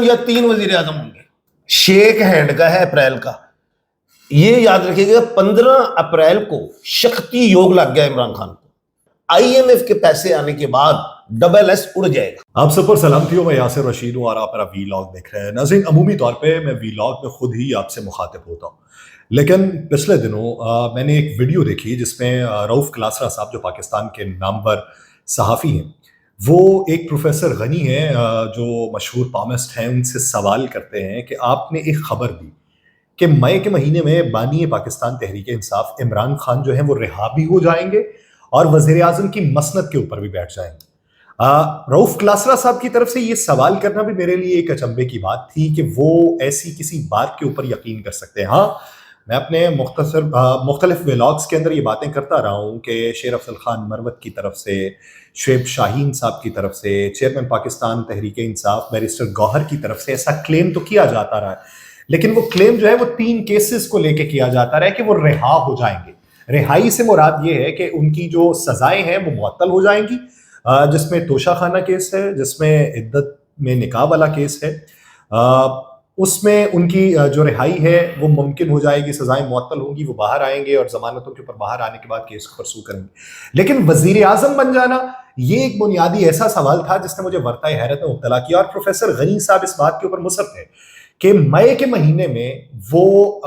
یا 3 وزیر اعظم ہوں گے. شیک ہینڈ کا ہے اپریل کا. یہ یاد رکھیے گا 15 اپریل کو شکتی یوگ لگ گیا عمران خان کو. آئی ایم ایف کے پیسے آنے کے بعد ڈبل ایس اڑ جائے گا. آپ سب پر سلامتی ہوں. میں یاسر رشید ہوں اور آپ میرا وی لاگ دیکھ رہے ہیں. ناظرین، عمومی طور پہ میں وی لاگ میں خود ہی آپ سے مخاطب ہوتا ہوں، لیکن پچھلے دنوں میں نے ایک ویڈیو دیکھی جس میں رؤف کلاسرا صاحب جو پاکستان کے نامور صحافی ہیں، وہ ایک پروفیسر غنی ہیں جو مشہور پامسٹ ہیں، ان سے سوال کرتے ہیں کہ آپ نے ایک خبر دی کہ مئی کے مہینے میں بانی پاکستان تحریک انصاف عمران خان جو ہیں وہ رہا بھی ہو جائیں گے اور وزیر اعظم کی مسند کے اوپر بھی بیٹھ جائیں گے. رؤف کلاسرا صاحب کی طرف سے یہ سوال کرنا بھی میرے لیے ایک اچنبے کی بات تھی کہ وہ ایسی کسی بات کے اوپر یقین کر سکتے ہیں. ہاں، میں اپنے مختلف ولاگز کے اندر یہ باتیں کرتا رہا ہوں کہ شیر افضل خان مروت کی طرف سے، شعیب شاہین صاحب کی طرف سے، چیئرمین پاکستان تحریک انصاف بیرسٹر گوہر کی طرف سے ایسا کلیم تو کیا جاتا رہا ہے، لیکن وہ کلیم جو ہے وہ 3 کیسز کو لے کے کیا جاتا رہا ہے کہ وہ رہا ہو جائیں گے. رہائی سے مراد یہ ہے کہ ان کی جو سزائیں ہیں وہ معطل ہو جائیں گی، جس میں توشہ خانہ کیس ہے، جس میں عدت میں نکاح والا کیس ہے، اس میں ان کی جو رہائی ہے وہ ممکن ہو جائے گی، سزائیں معطل ہوں گی، وہ باہر آئیں گے اور ضمانتوں کے اوپر باہر آنے کے بعد کیس کو پرسو کریں گے. لیکن وزیر اعظم بن جانا یہ ایک بنیادی ایسا سوال تھا جس نے مجھے ورطۂ حیرت میں مبتلا کیا، اور پروفیسر غنی صاحب اس بات کے اوپر مصر تھے کہ مئی کے مہینے میں وہ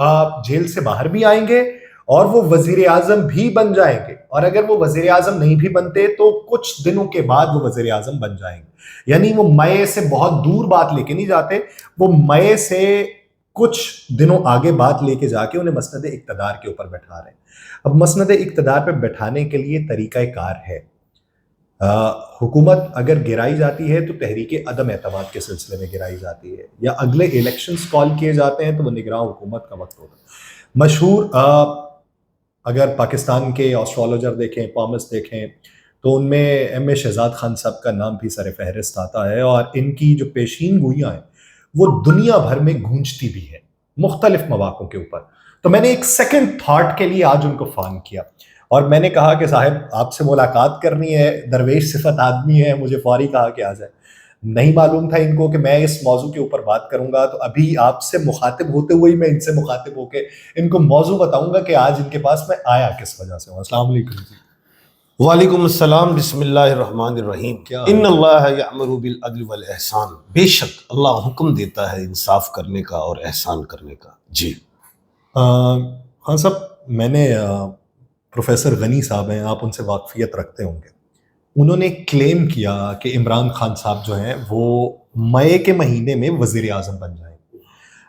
جیل سے باہر بھی آئیں گے اور وہ وزیر اعظم بھی بن جائیں گے، اور اگر وہ وزیر اعظم نہیں بھی بنتے تو کچھ دنوں کے بعد وہ وزیر اعظم بن جائیں گے. یعنی وہ مئی سے بہت دور بات لے کے نہیں جاتے، وہ مئی سے کچھ دنوں آگے بات لے کے جا کے انہیں مسند اقتدار کے اوپر بیٹھا رہے ہیں. اب مسند اقتدار پہ بیٹھانے کے لیے طریقہ کار ہے. حکومت اگر گرائی جاتی ہے تو تحریک عدم اعتماد کے سلسلے میں گرائی جاتی ہے، یا اگلے الیکشنز کال کیے جاتے ہیں تو وہ نگراں حکومت کا وقت ہوتا ہے. مشہور اگر پاکستان کے آسٹرالوجر دیکھیں، پامس دیکھیں، تو ان میں ایم اے شہزاد خان صاحب کا نام بھی سر فہرست آتا ہے، اور ان کی جو پیشین گوئیاں ہیں وہ دنیا بھر میں گونجتی بھی ہے مختلف مواقعوں کے اوپر. تو میں نے ایک سیکنڈ تھاٹ کے لیے آج ان کو فون کیا اور میں نے کہا کہ صاحب آپ سے ملاقات کرنی ہے، درویش صفت آدمی ہے، مجھے فوری کہا کہ آ جائے. نہیں معلوم تھا ان کو کہ میں اس موضوع کے اوپر بات کروں گا، تو ابھی آپ سے مخاطب ہوتے ہوئے میں ان سے مخاطب ہو کے ان کو موضوع بتاؤں گا کہ آج ان کے پاس میں آیا کس وجہ سے ہوں. السلام علیکم. وعلیکم السلام. بسم اللہ الرحمن الرحیم. ان اللہ یأمر بالعدل والاحسان. بے شک اللہ حکم دیتا ہے انصاف کرنے کا اور احسان کرنے کا. جی خان صاحب، میں نے پروفیسر غنی صاحب ہیں، آپ ان سے واقفیت رکھتے ہوں گے، انہوں نے کلیم کیا کہ عمران خان صاحب جو ہیں وہ مئی کے مہینے میں وزیر اعظم بن جائیں گے.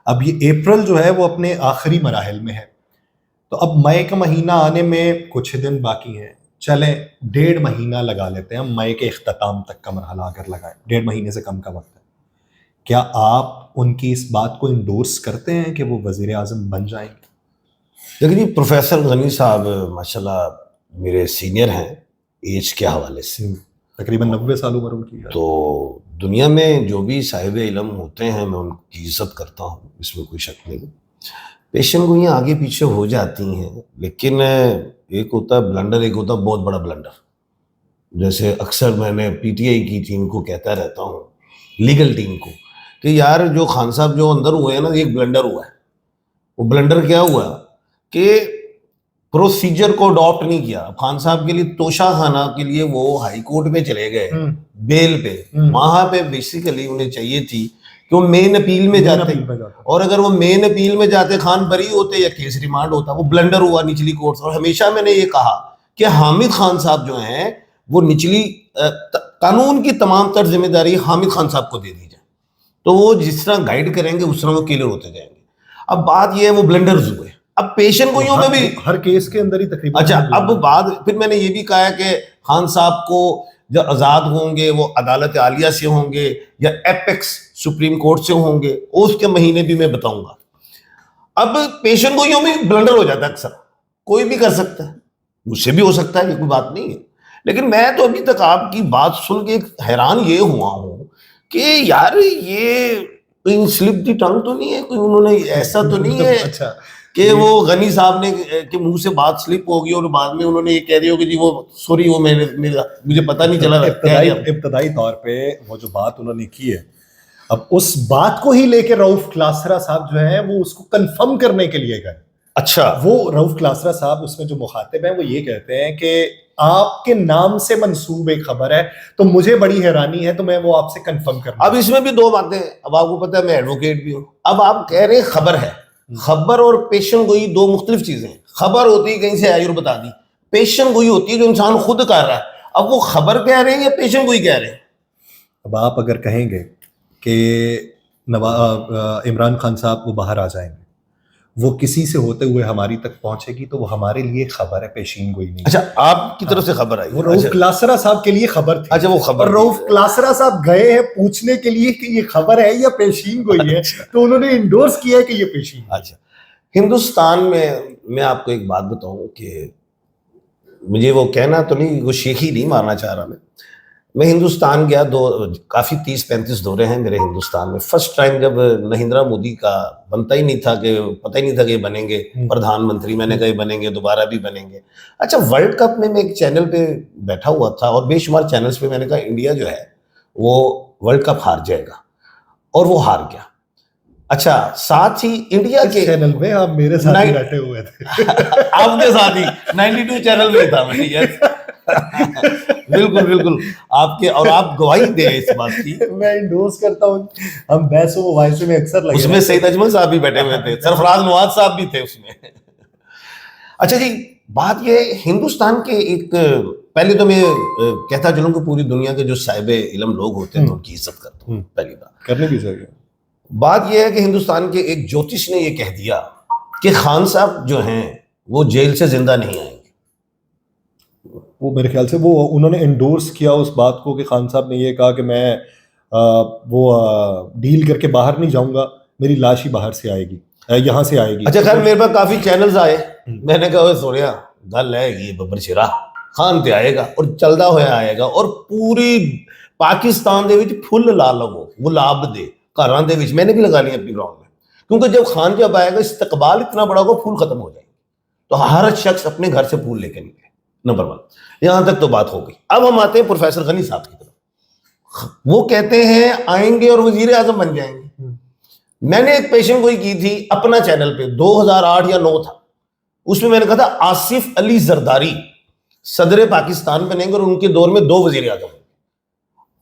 اب یہ اپریل جو ہے وہ اپنے آخری مراحل میں ہے، تو اب مئی کا مہینہ آنے میں کچھ دن باقی ہیں. چلیں 1.5 مہینہ لگا لیتے ہیں، مئی کے اختتام تک کا مرحلہ اگر لگائیں، 1.5 مہینے سے کم کا وقت ہے. کیا آپ ان کی اس بات کو انڈورس کرتے ہیں کہ وہ وزیر اعظم بن جائیں گے؟ لیکن پروفیسر غنی صاحب ماشاءاللہ میرے سینئر ہیں ایج کے حوالے سے، تقریباً 90 سال عمر ان کی. تو دنیا میں جو بھی صاحب علم ہوتے ہیں میں ان کی عزت کرتا ہوں، اس میں کوئی شک نہیں. پیشن گوئیاں آگے پیچھے ہو جاتی ہیں، لیکن ایک ہوتا ہے بلنڈر، ایک ہوتا ہے بہت بڑا بلنڈر. جیسے اکثر میں نے پی ٹی آئی کی ٹیم کو کہتا رہتا ہوں، لیگل ٹیم کو، کہ یار جو خان صاحب جو اندر ہوئے ہیں نا، ایک بلنڈر ہوا ہے. وہ بلنڈر کیا ہوا کہ پروسیجر کو اڈاپٹ نہیں کیا. خان صاحب کے لیے توشہ خانہ کے لیے وہ ہائی کورٹ میں چلے گئے بیل پہ. وہاں پہ بیسیکلی انہیں چاہیے تھی کہ وہ مین اپیل میں جاتے، اور اگر وہ مین اپیل میں جاتے خان بری ہوتے یا کیس ریمانڈ ہوتا. وہ بلنڈر ہوا نچلی کورٹ سے. اور ہمیشہ میں نے یہ کہا کہ حامد خان صاحب جو ہیں وہ نچلی قانون کی تمام تر ذمہ داری حامد خان صاحب کو دے دی جائے، تو وہ جس طرح گائیڈ کریں گے اس طرح وہ کلیئر ہوتے جائیں گے. اب بات یہ ہے وہ بلنڈرز ہوئے. اب پیشن گوئیوں میں بھی ہر کیس کے اندر ہی تقریباً. اچھا، اب بعد پھر میں نے یہ بھی کہا کہ خان صاحب کو جب آزاد ہوں گے وہ عدالت عالیہ سے ہوں گے یا ایپیکس سپریم کورٹ سے ہوں گے، اس کے مہینے بھی میں بتاؤں گا. اب پیشن گوئیوں میں بلنڈر ہو جاتا ہے اکثر، کوئی بھی کر سکتا ہے، مجھ سے بھی ہو سکتا ہے، یہ کوئی بات نہیں ہے. لیکن میں تو ابھی تک آپ کی بات سن کے حیران یہ ہوا ہوں کہ یار یہ کوئی سلپ دی ٹنگ تو نہیں ہے، کوئی انہوں نے ایسا تو نہیں ہے کہ وہ غنی صاحب نے کہ منہ سے بات سلپ ہوگی اور بعد میں انہوں نے یہ کہہ دیا کہ جی وہ سوری وہ مجھے پتہ نہیں چلا. ابتدائی طور پہ وہ جو بات انہوں نے کی ہے، اب اس بات کو ہی لے کے رؤف کلاسرا صاحب جو ہیں وہ اس کو کنفرم کرنے کے لیے گئے. اچھا, وہ رؤف کلاسرا صاحب اس میں جو مخاطب ہیں وہ یہ کہتے ہیں کہ آپ کے نام سے منسوب ایک خبر ہے تو مجھے بڑی حیرانی ہے, تو میں وہ آپ سے کنفرم کرنا. اب اس میں بھی دو باتیں ہیں. اب آپ کو پتہ ہے میں ایڈوکیٹ بھی ہوں. اب آپ کہہ رہے ہیں خبر ہے, خبر اور پیشن گوئی دو مختلف چیزیں ہیں. خبر ہوتی ہے کہیں سے آئی اور بتا دی, پیشن گوئی ہوتی ہے جو انسان خود کر رہا ہے. اب وہ خبر کہہ رہے ہیں یا پیشن گوئی کہہ رہے ہیں؟ اب آپ اگر کہیں گے کہ عمران خان صاحب وہ باہر آ جائیں گے, وہ کسی سے ہوتے ہوئے ہماری تک پہنچے گی, تو وہ ہمارے لیے خبر ہے, پیشین گوئی نہیں. اچھا, آپ کی طرف سے خبر آئی, وہ رؤف کلاسرا صاحب کے لیے خبر تھی. اچھا, وہ خبر, اور رؤف کلاسرا صاحب گئے ہیں پوچھنے کے لیے کہ یہ خبر ہے یا پیشین گوئی ہے, تو انہوں نے انڈورس کیا ہے کہ یہ پیشین. اچھا, ہندوستان میں آپ کو ایک بات بتاؤں کہ مجھے وہ کہنا تو نہیں, وہ شیخی نہیں مارنا چاہ رہا میں ہندوستان گیا, کافی 30-35 دورے ہیں میرے ہندوستان میں. فرسٹ ٹائم جب نریندر مودی کا بنتا ہی نہیں تھا, کہ پتہ ہی نہیں تھا کہ یہ بنیں گے پردھان منتری, میں نے کہا یہ بنیں گے, دوبارہ بھی بنیں گے. اچھا, ورلڈ کپ میں ایک چینل پہ بیٹھا ہوا تھا اور بے شمار چینلز پہ میں نے کہا انڈیا جو ہے وہ ورلڈ کپ ہار جائے گا, اور وہ ہار گیا. اچھا, ساتھ ہی انڈیا کے چینل میں آپ میرے ساتھ بیٹھے ہوئے تھے, آپ کے ساتھ ہی 92 چینل میں تھا میں. یس, بالکل بالکل آپ کے, اور آپ گواہی دیں اس بات کی. میں انڈورس کرتا ہوں. ہم بحث و مباحثے میں اکثر لگے, اس میں سعید اجمل صاحب بھی بیٹھے ہوئے تھے, سرفراز نواز صاحب بھی تھے اس میں. اچھا جی, بات یہ ہندوستان کے ایک, پہلے تو میں کہتا چلوں کہ پوری دنیا کے جو صاحب علم لوگ ہوتے ہیں ان کی عزت کرتا ہوں, پہلی بات کرنے بھی چاہیے. بات یہ ہے کہ ہندوستان کے ایک جوتش نے یہ کہہ دیا کہ خان صاحب جو ہیں وہ جیل سے زندہ نہیں آئیں گے. وہ میرے خیال سے وہ انہوں نے انڈورس کیا اس بات کو کہ خان صاحب نے یہ کہا کہ میں وہ ڈیل کر کے باہر نہیں جاؤں گا, میری لاش ہی باہر سے آئے گی, یہاں سے آئے گی. اچھا خیر, میرے پاس کافی چینلز آئے, میں نے کہا سوڑیا گل ہے یہ ببر شرا خان تے آئے گا اور چلدا ہویا آئے گا, اور پوری پاکستان دے وچ پھل لا لو گلاب دے گھراں دے وچ. میں نے بھی لگا لی اپنی گراؤنڈ میں, کیونکہ جب خان جب آئے گا استقبال اتنا بڑا ہوگا, پھول ختم ہو جائیں گے, تو ہر شخص اپنے گھر سے پھول لے کے نکلے. نمبر 1, یہاں تک تو بات ہو گئی. اب ہم آتے ہیں پروفیسر غنی صاحب کی طرف. وہ کہتے ہیں آئیں گے اور وزیر اعظم بن جائیں گے. میں نے ایک پیشن گوئی کی تھی اپنا چینل پہ, 2008 یا 9 تھا, اس میں میں نے کہا تھا آصف علی زرداری صدر پاکستان بنیں گے اور ان کے دور میں 2 وزیر اعظم ہوں گے.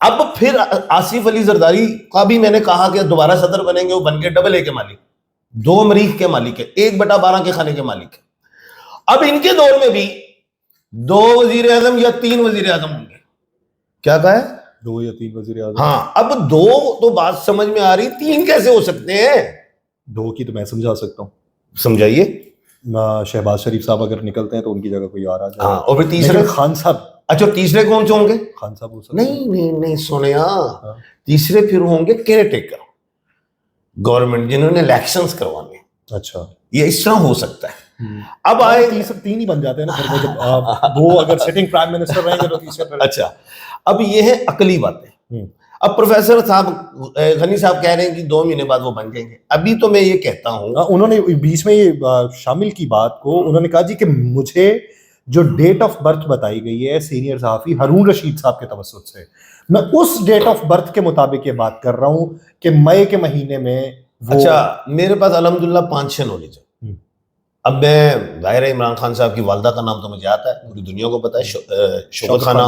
اب پھر آصف علی زرداری کا بھی میں نے کہا کہ دوبارہ صدر بنیں گے, وہ بن کے AA کے مالک, 2 مریخ کے مالک ہے, 1/12 کے کھانے کے مالک ہے. اب ان کے دور میں بھی 2 وزیر اعظم یا 3 وزیر اعظم ہوں گے. کیا کہا ہے, 2 یا 3 وزیر اعظم. ہاں, اب 2 تو بات سمجھ میں آ رہی, 3 کیسے ہو سکتے ہیں؟ 2 کی تو میں سمجھا سکتا ہوں, سمجھائیے. شہباز شریف صاحب اگر نکلتے ہیں تو ان کی جگہ کوئی اور آ جائے. ہاں, اور پھر تیسرے خان صاحب. اچھا, تیسرے کون سے ہوں گے؟ خان صاحب ہو سکتے. نہیں سنیا, تیسرے پھر ہوں گے کیئر ٹیکر گورنمنٹ, جنہوں نے الیکشنز کروانے. اچھا, یہ اس طرح ہو سکتا ہے. اب آئے 3 ہی بن جاتے ہیں نا پھر, جب 2 اگر سٹنگ پرائم منسٹر رہیں گے تو تیسرے. اچھا, اب یہ ہے عقلی باتیں. اب پروفیسر صاحب غنی صاحب کہہ رہے ہیں کہ 2 مہینے بعد وہ بن جائیں گے. ابھی تو میں یہ کہتا ہوں, انہوں نے بیچ میں یہ شامل کی بات کو, انہوں نے کہا جی کہ مجھے جو ڈیٹ آف برتھ بتائی گئی ہے سینئر صحافی ہارون رشید صاحب کے توسط سے, میں اس ڈیٹ آف برتھ کے مطابق یہ بات کر رہا ہوں کہ مئی کے مہینے میں. اچھا, میرے پاس الحمدللہ 5-6 نالج ہے. اب میں ظاہر ہے عمران خان صاحب کی والدہ کا نام تو مجھے آتا ہے, پوری دنیا کو پتہ ہے, شوکت خانہ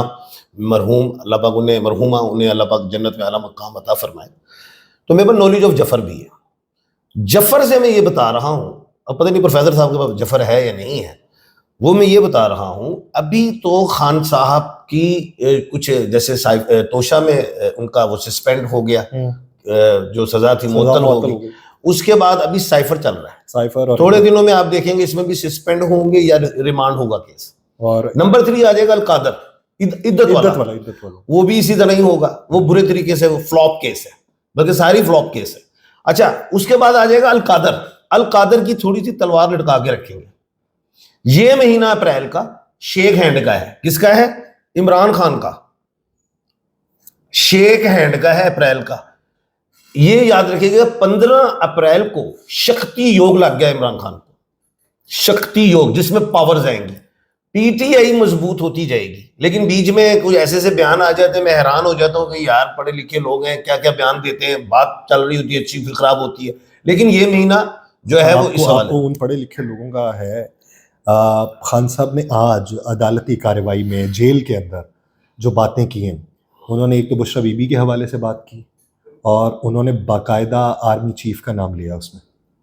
مرحوم, اللہ پاک انہیں, مرحومہ انہیں اللہ پاک جنت میں اعلیٰ مقام عطا فرمائے. تو میرے پاس نالج آف جعفر بھی ہے. جعفر سے میں یہ بتا رہا ہوں, اب پتہ نہیں پروفیسر صاحب کے پاس جعفر ہے یا نہیں ہے, وہ میں یہ بتا رہا ہوں. ابھی تو خان صاحب کی کچھ جیسے توشہ میں ان کا وہ سسپینڈ ہو گیا, جو سزا تھی معطل ہو گئی. اس کے بعد ابھی سائفر چل رہا ہے, سائفر تھوڑے دنوں میں آپ دیکھیں گے اس میں بھی سسپینڈ ہوں گے یا ریمانڈ ہوگا کیس. اور نمبر 3 آ جائے گا القادر, عدت والا, وہ بھی اسی طرح ہی ہوگا. وہ برے طریقے سے فلاپ کیس ہے, بلکہ ساری فلاپ کیس ہے. اچھا, اس کے بعد آ جائے گا القادر. القادر کی تھوڑی سی تلوار لٹکا کے رکھیں گے. یہ مہینہ اپریل کا شیک ہینڈ کا ہے. کس کا ہے؟ عمران خان کا. شیک ہینڈ کا ہے اپریل کا. یہ یاد رکھیے گا 15 اپریل کو شکتی یوگ لگ گیا عمران خان کو. شکتی یوگ جس میں پاورز آئیں گی. پی ٹی آئی مضبوط ہوتی جائے گی، لیکن بیچ میں کوئی ایسے سے بیان آ جاتے ہیں، میں حیران ہو جاتا ہوں کہ یار پڑھے لکھے لوگ ہیں، کیا کیا بیان دیتے ہیں، بات چل رہی ہوتی ہے اچھی پھر خراب ہوتی ہے، لیکن یہ مہینہ جو ہے وہ اس آپ حوالے کو ان پڑھے لکھے لوگوں کا ہے. خان صاحب نے آج عدالتی کارروائی میں جیل کے اندر جو باتیں کی ہیں، انہوں نے ایک تو بشرا بی بی کے حوالے سے بات کی، اور انہوں نے باقاعدہ آرمی چیف کا نام لیا اس میں.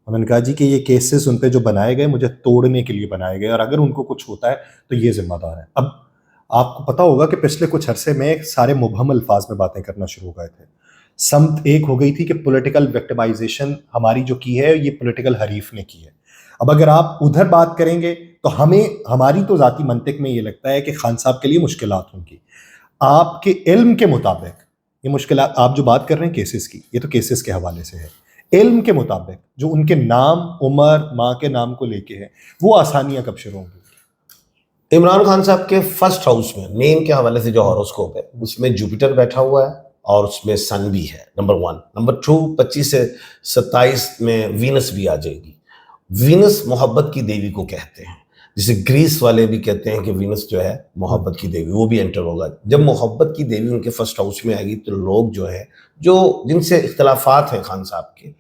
انہوں نے کہا جی کہ یہ کیسز ان پہ جو بنائے گئے مجھے توڑنے کے لیے بنائے گئے، اور اگر ان کو کچھ ہوتا ہے تو یہ ذمہ دار ہے. اب آپ کو پتہ ہوگا کہ پچھلے کچھ عرصے میں سارے مبہم الفاظ میں باتیں کرنا شروع ہو گئے تھے. سمت ایک ہو گئی تھی کہ پولیٹیکل وکٹمائزیشن ہماری جو کی ہے یہ پولیٹیکل حریف نے کی ہے. اب اگر آپ ادھر بات کریں گے تو ہماری تو ذاتی منطق میں یہ لگتا ہے کہ خان صاحب کے لیے مشکلات ہوں گی. آپ کے علم کے مطابق یہ مشکلات، آپ جو بات کر رہے ہیں کیسز کی، یہ تو کیسز کے حوالے سے ہے. علم کے مطابق جو ان کے نام، عمر، ماں کے نام کو لے کے ہے، وہ آسانیاں کب شروع ہوں گی؟ عمران خان صاحب کے فرسٹ ہاؤس میں مین کے حوالے سے جو ہاروسکوپ ہے اس میں جوپیٹر بیٹھا ہوا ہے اور اس میں سن بھی ہے، نمبر 1. نمبر 2، 25 سے 27 میں وینس بھی آ جائے گی. وینس محبت کی دیوی کو کہتے ہیں، جسے گریس والے بھی کہتے ہیں کہ وینس جو ہے محبت کی دیوی، وہ بھی انٹر ہوگا. جب محبت کی دیوی ان کے فرسٹ ہاؤس میں آئے گی تو لوگ جو ہے جن سے اختلافات ہیں خان صاحب کے،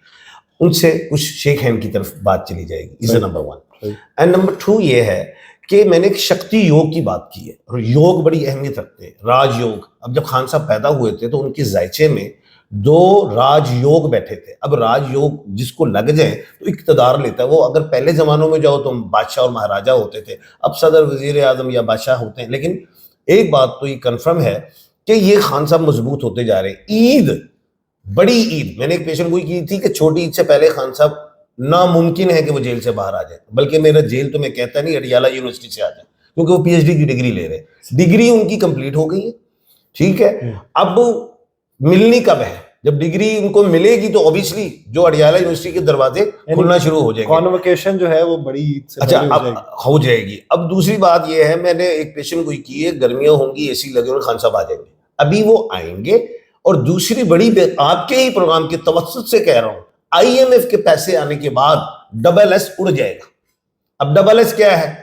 ان سے کچھ شیخ ہینڈ کی طرف بات چلی جائے گی. اس نمبر 1. اینڈ نمبر 2 یہ ہے کہ میں نے ایک شکتی یوگ کی بات کی ہے، اور یوگ بڑی اہمیت رکھتے ہیں، راج یوگ. اب جب خان صاحب پیدا ہوئے تھے تو ان کے ذائچے میں 2 راج یوگ بیٹھے تھے. اب راج یوگ جس کو لگ جائے تو اقتدار لیتا ہے. وہ اگر پہلے زمانوں میں جاؤ تو بادشاہ اور مہاراجا ہوتے تھے، اب صدر، وزیر اعظم یا بادشاہ ہوتے ہیں. لیکن ایک بات تو یہ کنفرم ہے کہ یہ خان صاحب مضبوط ہوتے جا رہے ہیں. عید، بڑی عید، میں نے ایک پیشن گوئی کی تھی کہ چھوٹی عید سے پہلے خان صاحب ناممکن ہے کہ وہ جیل سے باہر آ جائیں، بلکہ میرا جیل تو میں کہتا نہیں، اڈیالہ یونیورسٹی سے آ جائیں، کیونکہ وہ پی ایچ ڈی کی ڈگری لے رہے. ڈگری ان کی کمپلیٹ ہو گئی ہے، ٹھیک ہے. اب ملنی کب ہے؟ جب ڈگری ان کو ملے گی تو اوبیسلی جو اڈیالہ یونیورسٹی کے دروازے کھلنا شروع ہو جائیں گے. کانوکیشن جو ہے وہ بڑی عید سے اچھا پہلے اب ہو جائے گی. اب دوسری بات یہ ہے، میں نے ایک پیشن گوئی کی ہے، گرمیاں ہوں گی، اے سی لگے ہوئے، خان صاحب آ جائیں گے. ابھی وہ آئیں گے. اور دوسری بڑی آپ کے ہی پروگرام کے توسط سے کہہ رہا ہوں، آئی ایم ایف کے پیسے آنے کے بعد ڈبل ایس اڑ جائے گا. اب ڈبل ایس کیا ہے؟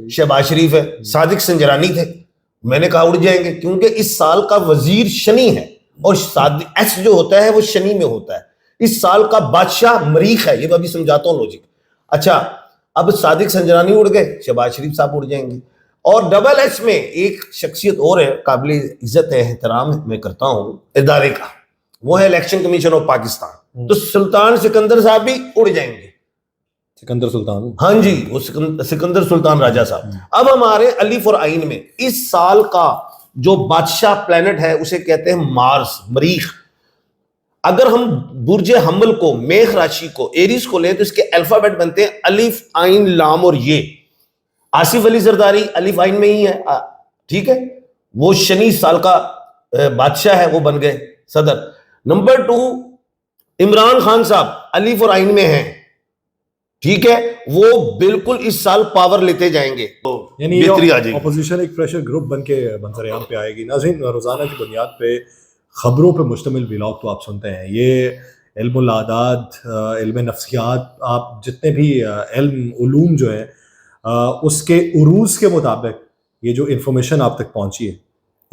شہباز شریف ہے، صادق سنجرانی تھے. میں نے کہا اڑ جائیں گے کیونکہ اس سال کا وزیر شنی ہے، اور صادق ایس جو ہوتا ہے وہ شنی میں ہوتا ہے. اس سال کا بادشاہ مریخ ہے، یہ ابھی سمجھاتا ہوں لوجک. اچھا اب صادق سنجرانی اڑ گئے، شہباز شریف صاحب اڑ جائیں گے. اور ڈبل ایس میں ایک شخصیت اور ہے، قابل عزت ہے، احترام میں کرتا ہوں ادارے کا، وہ ہے الیکشن کمیشن آف پاکستان. تو سلطان سکندر صاحب بھی اڑ جائیں گے. سکندر سلطان، ہاں جی، وہ سکندر سلطان راجہ صاحب. اب ہمارے الف اور عین میں اس سال کا جو بادشاہ پلانٹ ہے اسے کہتے ہیں مارس، مریخ. اگر ہم برج حمل کو، میخ راشی کو، ایریز کو لیں تو اس کے الفابیٹ بنتے ہیں الف، عین، لام اور یہ. آصف علی زرداری الف عین میں ہی ہے، ٹھیک ہے، وہ شنی سال کا بادشاہ ہے، وہ بن گئے صدر. نمبر 2 عمران خان صاحب الف اور عین میں ہیں، ٹھیک ہے، وہ بالکل اس سال پاور لیتے جائیں گے، یعنی بہتری آ جائے گی. اپوزیشن ایک پریشر گروپ بن کے منظر عام پہ آئے گی. ناظرین، روزانہ کی بنیاد پہ خبروں پہ مشتمل ولاگ تو آپ سنتے ہیں. یہ علم الاعداد، علم نفسیات، آپ جتنے بھی علوم جو ہیں اس کے عروج کے مطابق یہ جو انفارمیشن آپ تک پہنچی ہے،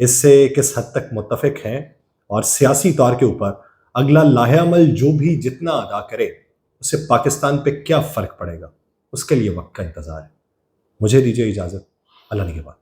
اس سے کس حد تک متفق ہیں، اور سیاسی طور کے اوپر اگلا لاہ عمل جو بھی جتنا ادا کرے اس سے پاکستان پہ کیا فرق پڑے گا، اس کے لیے وقت کا انتظار ہے. مجھے دیجیے اجازت، اللہ نگہبان.